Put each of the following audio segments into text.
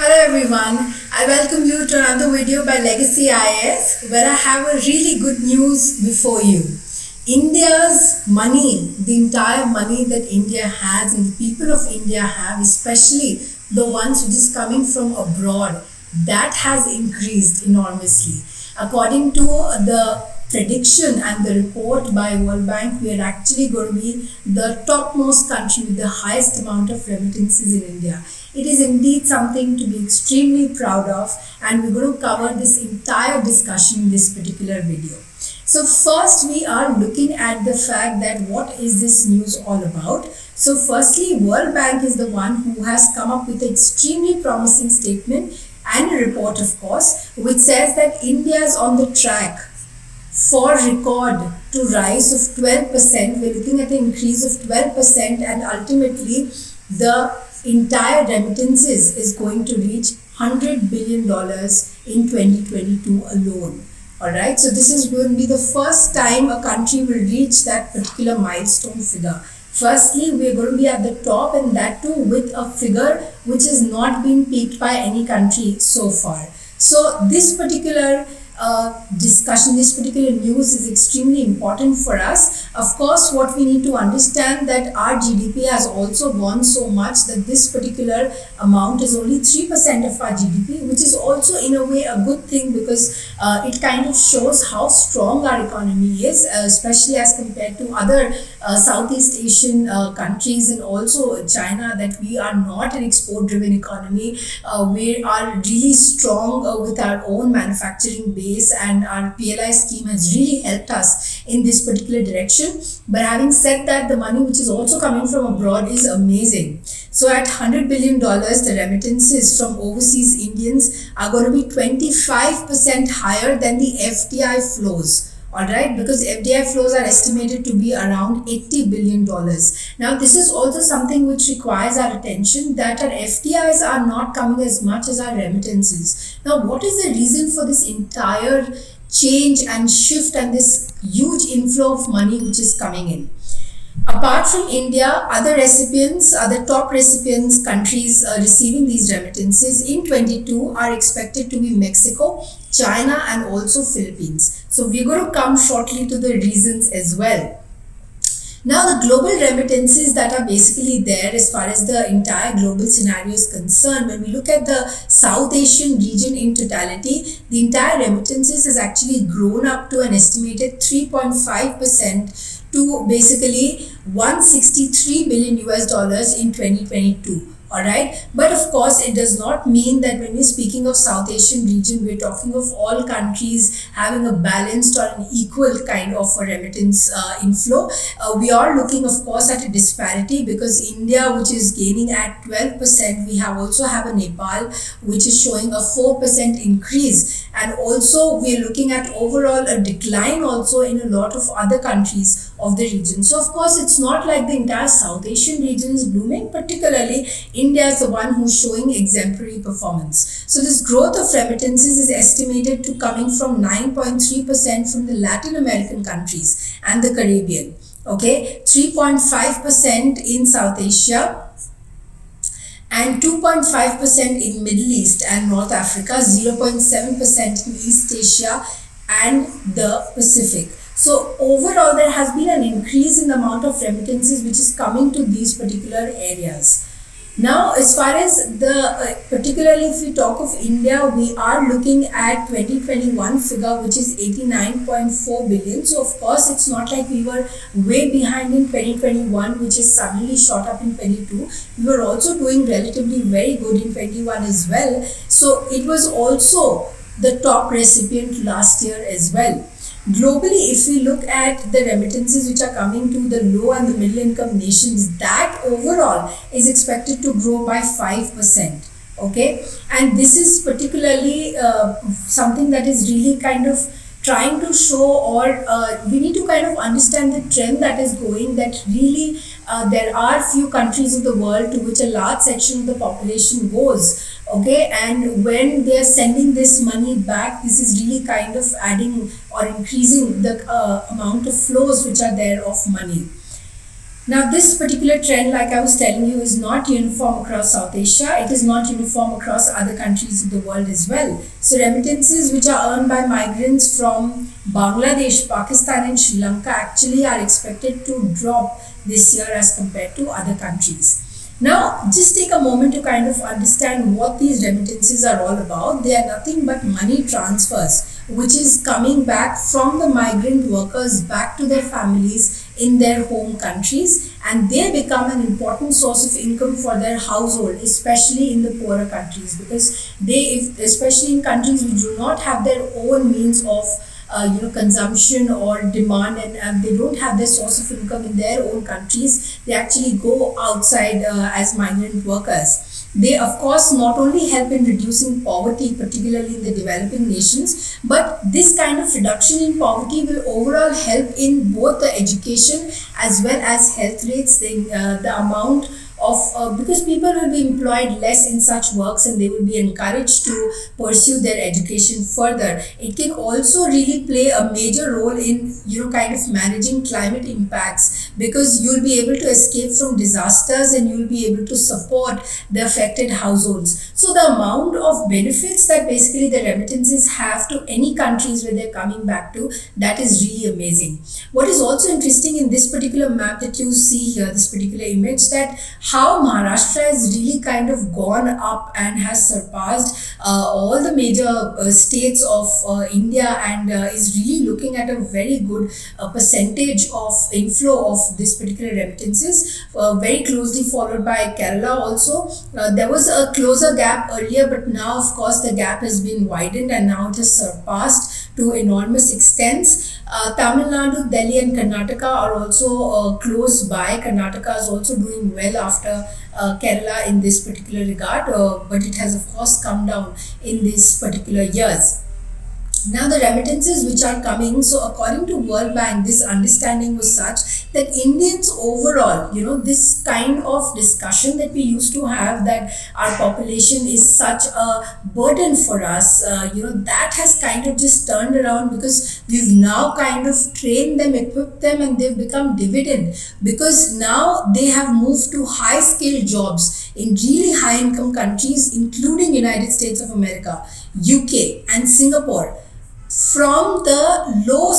Hello everyone, I welcome you to another video by Legacy IAS where I have a really good news before you. India's money, the entire money that India has and the people of India have, especially the ones which is coming from abroad, that has increased enormously. According to the prediction and the report by World Bank, we are actually going to be the topmost country with the highest amount of remittances in India. It is indeed something to be extremely proud of, and we're going to cover this entire discussion in this particular video. So first we are looking at the fact that what is this news all about. So firstly, World Bank is the one who has come up with an extremely promising statement and a report, of course, which says that India is on the track for record to rise of 12%. We're looking at an increase of 12%, and ultimately the entire remittances is going to reach $100 billion in 2022 alone. Alright, so this is going to be the first time a country will reach that particular milestone figure. Firstly, we are going to be at the top, and that too with a figure which has not been peaked by any country so far. So this particular discussion, this particular news is extremely important for us. Of course, what we need to understand that our GDP has also gone so much that this particular amount is only 3% of our GDP, which is also in a way a good thing because it kind of shows how strong our economy is, especially as compared to other Southeast Asian countries and also China, that we are not an export-driven economy. We are really strong with our own manufacturing base, and our PLI scheme has really helped us in this particular direction. But having said that, the money which is also coming from abroad is amazing. So at $100 billion, the remittances from overseas Indians are going to be 25% higher than the FDI flows. Alright, because FDI flows are estimated to be around $80 billion. Now, this is also something which requires our attention, that our FDIs are not coming as much as our remittances. Now, what is the reason for this entire change and shift and this huge inflow of money which is coming in? Apart from India, other top recipients countries receiving these remittances in 22 are expected to be Mexico, China, and also Philippines. So we're going to come shortly to the reasons as well. Now, the global remittances that are basically there as far as the entire global scenario is concerned, when we look at the South Asian region in totality, the entire remittances has actually grown up to an estimated 3.5% to basically $163 billion in 2022. Alright, but of course it does not mean that when we're speaking of South Asian region, we're talking of all countries having a balanced or an equal kind of a remittance inflow. We are looking, of course, at a disparity because India, which is gaining at 12%, we also have a Nepal which is showing a 4% increase, and also we are looking at overall a decline also in a lot of other countries of the region. So of course it's not like the entire South Asian region is blooming. Particularly India is the one who's showing exemplary performance. So this growth of remittances is estimated to coming from 9.3% from the Latin American countries and the Caribbean. Okay, 3.5% in South Asia, and 2.5% in Middle East and North Africa, 0.7% in East Asia and the Pacific. So overall, there has been an increase in the amount of remittances which is coming to these particular areas. Now, as far as the, particularly if we talk of India, we are looking at 2021 figure which is 89.4 billion. So of course, it's not like we were way behind in 2021, which is suddenly shot up in 22. We were also doing relatively very good in 21 as well. So it was also the top recipient last year as well. Globally, if we look at the remittances which are coming to the low and the middle income nations, that overall is expected to grow by 5%. Okay, and this is particularly something that is really kind of trying to show, or we need to kind of understand the trend that is going, that really there are few countries of the world to which a large section of the population goes. Okay, and when they are sending this money back, this is really kind of adding or increasing the amount of flows which are there of money. Now, this particular trend, like I was telling you, is not uniform across South Asia. It is not uniform across other countries of the world as well. So, remittances which are earned by migrants from Bangladesh, Pakistan, and Sri Lanka actually are expected to drop this year as compared to other countries. Now, just take a moment to kind of understand what these remittances are all about. They are nothing but money transfers, which is coming back from the migrant workers back to their families in their home countries, and they become an important source of income for their household, especially in the poorer countries, because especially in countries which do not have their own means of consumption or demand, and they don't have their source of income in their own countries, they actually go outside as migrant workers. They, of course, not only help in reducing poverty, particularly in the developing nations, but this kind of reduction in poverty will overall help in both the education as well as health rates, the amount of because people will be employed less in such works and they will be encouraged to pursue their education further. It can also really play a major role in kind of managing climate impacts, because you'll be able to escape from disasters and you'll be able to support the affected households. So the amount of benefits that basically the remittances have to any countries where they're coming back to, that is really amazing. What is also interesting in this particular map that you see here, this particular image, that how Maharashtra has really kind of gone up and has surpassed all the major states of India, and is really looking at a very good percentage of inflow of this particular remittances, very closely followed by Kerala also. There was a closer gap earlier, but now of course the gap has been widened and now it has surpassed to enormous extents. Tamil Nadu, Delhi and Karnataka are also close by. Karnataka is also doing well after Kerala in this particular regard, but it has of course come down in these particular years. Now the remittances which are coming, so according to World Bank, this understanding was such that Indians overall, this kind of discussion that we used to have, that our population is such a burden for us, that has kind of just turned around, because we've now kind of trained them, equipped them, and they've become dividend, because now they have moved to high skilled jobs in really high income countries, including United States of America, UK and Singapore, from the low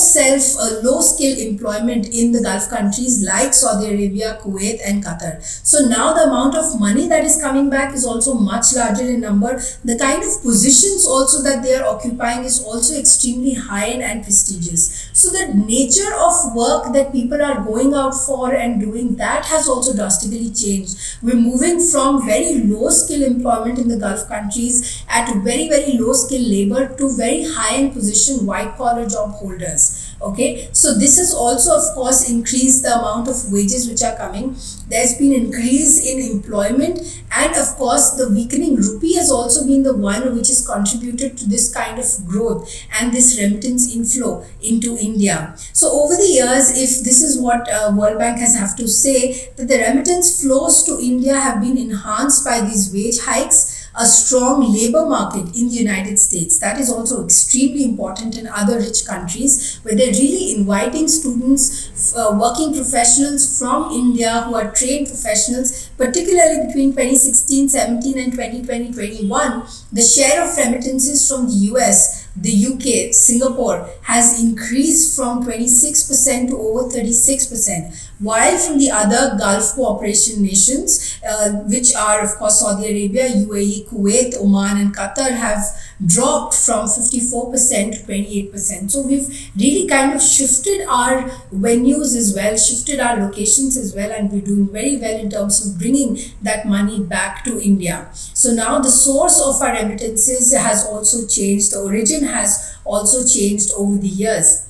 skill employment in the Gulf countries like Saudi Arabia, Kuwait and Qatar. So now the amount of money that is coming back is also much larger in number. The kind of positions also that they are occupying is also extremely high and prestigious. So the nature of work that people are going out for and doing, that has also drastically changed. We're moving from very low skill employment in the Gulf countries at very, very low skill labor to very high end positions, white collar job holders. Okay, so this has also of course increased the amount of wages which are coming. There's been increase in employment, and of course the weakening rupee has also been the one which has contributed to this kind of growth and this remittance inflow into India. So over the years, if this is what World Bank has have to say, that the remittance flows to India have been enhanced by these wage hikes, a strong labor market in the United States. That is also extremely important in other rich countries, where they're really inviting students, working professionals from India who are trained professionals, particularly between 2016-17 and 2020-21. The share of remittances from the US, the UK, Singapore has increased from 26% to over 36%, while from the other Gulf cooperation nations, which are of course Saudi Arabia, UAE, Kuwait, Oman and Qatar, have dropped from 54% to 28%. So we've really kind of shifted our venues as well, shifted our locations as well, and we're doing very well in terms of bringing that money back to India. So now the source of our remittances has also changed. The origin has also changed over the years.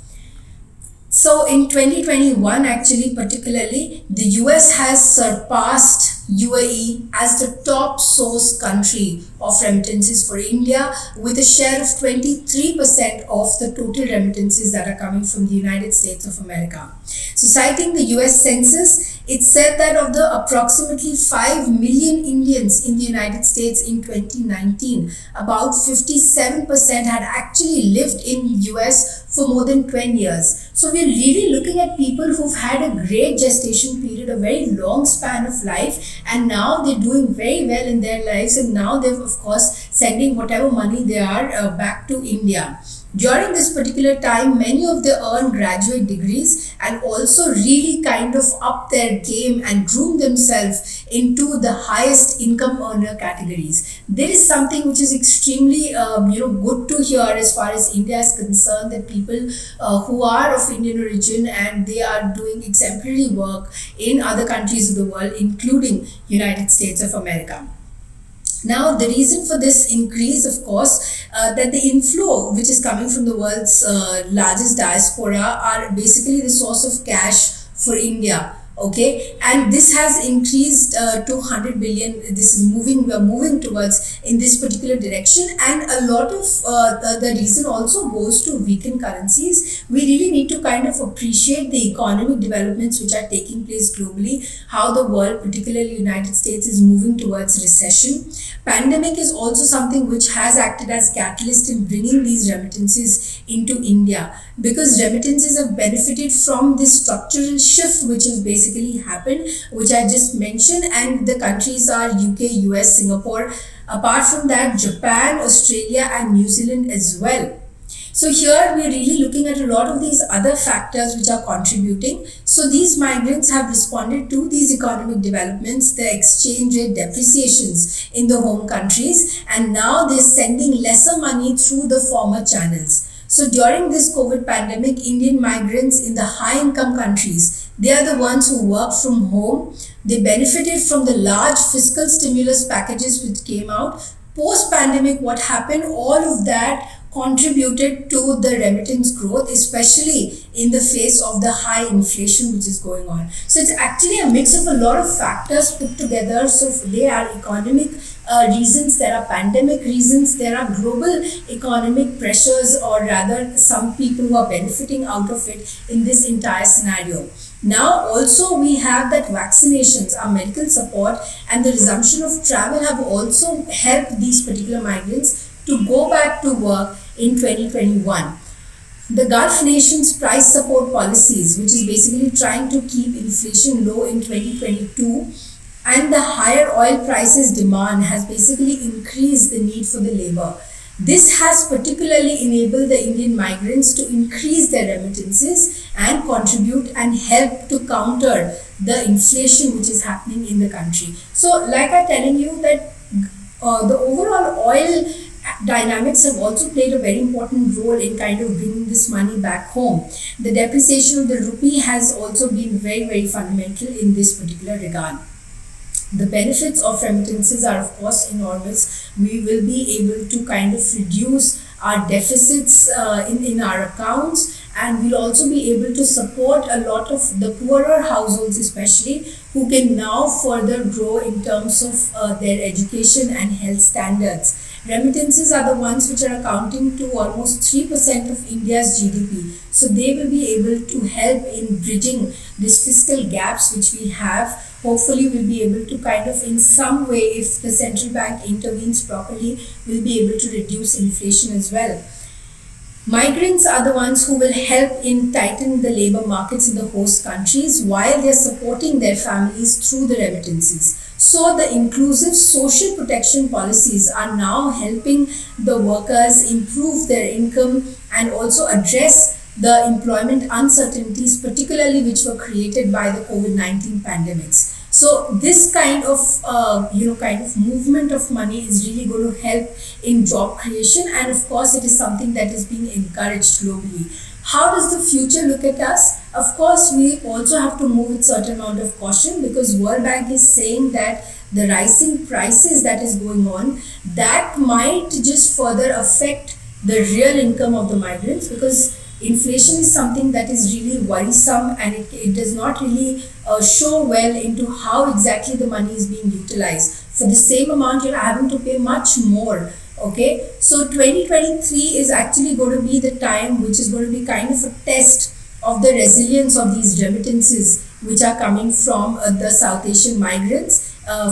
So in 2021, actually, particularly, the US has surpassed UAE as the top source country of remittances for India, with a share of 23% of the total remittances that are coming from the United States of America. So citing the US Census, it said that of the approximately 5 million Indians in the United States in 2019, about 57% had actually lived in US for more than 20 years. So we're really looking at people who've had a great gestation period, a very long span of life, and now they're doing very well in their lives, and now they're of course sending whatever money they are back to India. During this particular time, many of them earn graduate degrees and also really kind of up their game and groom themselves into the highest income earner categories. There is something which is extremely good to hear as far as India is concerned, that people who are of Indian origin and they are doing exemplary work in other countries of the world, including United States of America. Now, the reason for this increase, of course, that the inflow which is coming from the world's largest diaspora are basically the source of cash for India. Okay, and this has increased to 100 billion. This is we are moving towards in this particular direction, and a lot of the reason also goes to weakened currencies. We really need to kind of appreciate the economic developments which are taking place globally, how the world, particularly United States, is moving towards recession. Pandemic is also something which has acted as catalyst in bringing these remittances into India, because remittances have benefited from this structural shift which has basically happened, which I just mentioned, and the countries are UK, US, Singapore. Apart from that, Japan, Australia and New Zealand as well. So here we are really looking at a lot of these other factors which are contributing. So these migrants have responded to these economic developments, the exchange rate depreciations in the home countries, and now they're sending lesser money through the former channels. So during this COVID pandemic, Indian migrants in the high income countries, they are the ones who work from home. They benefited from the large fiscal stimulus packages which came out. Post pandemic, what happened? All of that contributed to the remittance growth, especially in the face of the high inflation which is going on. So it's actually a mix of a lot of factors put together. So there are economic reasons, there are pandemic reasons, there are global economic pressures, or rather some people who are benefiting out of it in this entire scenario. Now also we have that vaccinations, our medical support and the resumption of travel have also helped these particular migrants to go back to work in 2021. The Gulf nations' price support policies, which is basically trying to keep inflation low in 2022, and the higher oil prices demand has basically increased the need for the labor. This has particularly enabled the Indian migrants to increase their remittances and contribute and help to counter the inflation which is happening in the country. So like I'm telling you that the overall oil dynamics have also played a very important role in kind of bringing this money back home. The depreciation of the rupee has also been very, very fundamental in this particular regard. The benefits of remittances are of course enormous. We will be able to kind of reduce our deficits in our accounts, and we'll also be able to support a lot of the poorer households especially, who can now further grow in terms of their education and health standards. Remittances are the ones which are accounting to almost 3% of India's GDP. So they will be able to help in bridging these fiscal gaps which we have. Hopefully we'll be able to kind of in some way, if the central bank intervenes properly, we'll be able to reduce inflation as well. Migrants are the ones who will help in tightening the labor markets in the host countries while they're supporting their families through the remittances. So the inclusive social protection policies are now helping the workers improve their income and also address the employment uncertainties, particularly which were created by the COVID-19 pandemics. So this kind of movement of money is really going to help in job creation, and of course it is something that is being encouraged globally. How does the future look at us? Of course, we also have to move with certain amount of caution, because World Bank is saying that the rising prices that is going on, that might just further affect the real income of the migrants, because inflation is something that is really worrisome, and it does not really show well into how exactly the money is being utilized. For the same amount, you're having to pay much more. Okay, so 2023 is actually going to be the time which is going to be kind of a test of the resilience of these remittances which are coming from the South Asian migrants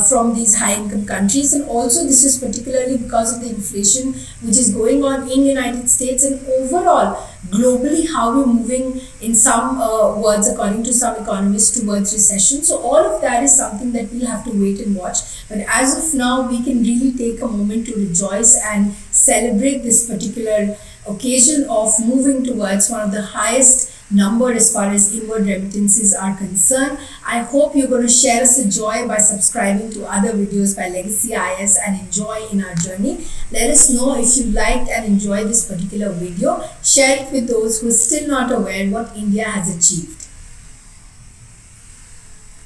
from these high income countries. And also this is particularly because of the inflation which is going on in United States, and overall globally how we're moving in some words, according to some economists, towards recession. So all of that is something that we'll have to wait and watch. But as of now, we can really take a moment to rejoice and celebrate this particular occasion of moving towards one of the highest number as far as inward remittances are concerned. I hope you're going to share us a joy by subscribing to other videos by Legacy IAS and enjoy in our journey. Let us know if you liked and enjoyed this particular video. Share it with those who are still not aware what India has achieved.